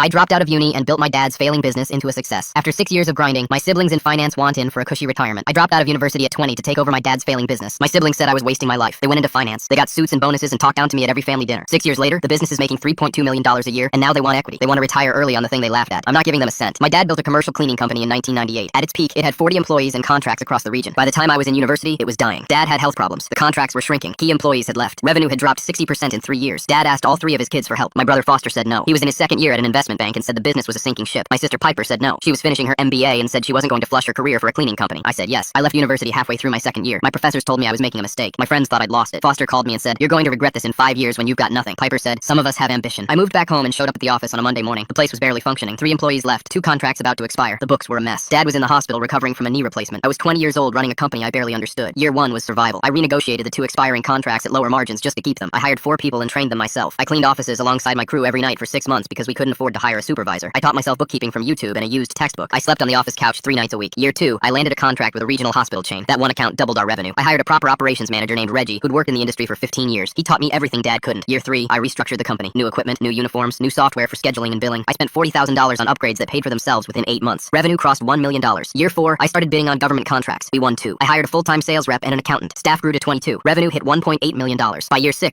I dropped out of uni and built my dad's failing business into a success. After 6 years of grinding, my siblings in finance want in for a cushy retirement. I dropped out of university at 20 to take over my dad's failing business. My siblings said I was wasting my life. They went into finance. They got suits and bonuses and talked down to me at every family dinner. 6 years later, the business is making $3.2 million a year, and now they want equity. They want to retire early on the thing they laughed at. I'm not giving them a cent. My dad built a commercial cleaning company in 1998. At its peak, it had 40 employees and contracts across the region. By the time I was in university, it was dying. Dad had health problems. The contracts were shrinking. Key employees had left. Revenue had dropped 60% in 3 years. Dad asked all 3 of his kids for help. My brother Foster said no. He was in his second year at an investment bank and said the business was a sinking ship. My sister Piper said no. She was finishing her MBA and said she wasn't going to flush her career for a cleaning company. I said yes. I left university halfway through my second year. My professors told me I was making a mistake. My friends thought I'd lost it. Foster called me and said, "You're going to regret this in 5 years when you've got nothing." Piper said, "Some of us have ambition." I moved back home and showed up at the office on a Monday morning. The place was barely functioning. 3 employees left, 2 contracts about to expire. The books were a mess. Dad was in the hospital recovering from a knee replacement. I was 20 years old running a company I barely understood. Year 1 was survival. I renegotiated the 2 expiring contracts at lower margins just to keep them. I hired 4 people and trained them myself. I cleaned offices alongside my crew every night for 6 months because we couldn't afford to hire a supervisor. I taught myself bookkeeping from YouTube and a used textbook. I slept on the office couch 3 nights a week. Year 2, I landed a contract with a regional hospital chain. That one account doubled our revenue. I hired a proper operations manager named Reggie, who'd worked in the industry for 15 years. He taught me everything Dad couldn't. Year 3, I restructured the company. New equipment, new uniforms, new software for scheduling and billing. I spent $40,000 on upgrades that paid for themselves within 8 months. Revenue crossed $1 million. Year 4, I started bidding on government contracts. We won 2. I hired a full-time sales rep and an accountant. Staff grew to 22. Revenue hit $1.8 million. By year 6,